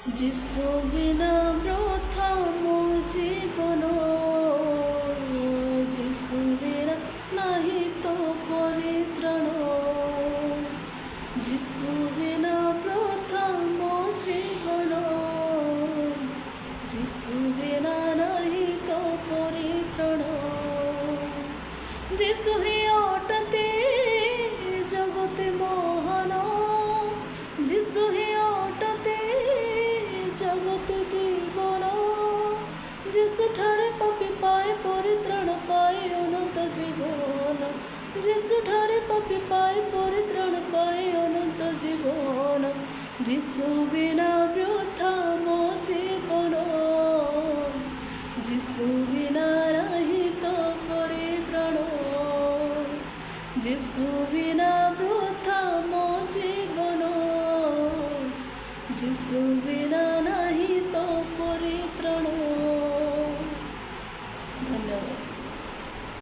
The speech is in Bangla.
যিশু বিনা বৃথা মো জীবন, যিশু বিনা নাহি তো পরিত্রাণ, যিশু বিনা বৃথা মো জীবন, যিশু বিনা নাহি তো পরিত্রাণ। যিশু হি অটতে জগতে মহান, যিশু হি অটতে জগতে জীবন, যিশু ঠারে পাপী পায় পরিত্রাণ পায় অনন্ত জীবন, যিশু ঠারে পাপী পায় পরিত্রাণ পায় অনন্ত জীবন। যিশু বিনা বৃথা মো জীবন, যিশু বিনা নাহি তো পরিত্রাণ, যিশু বিনা বৃথা মো জীবন, যিশু বিনা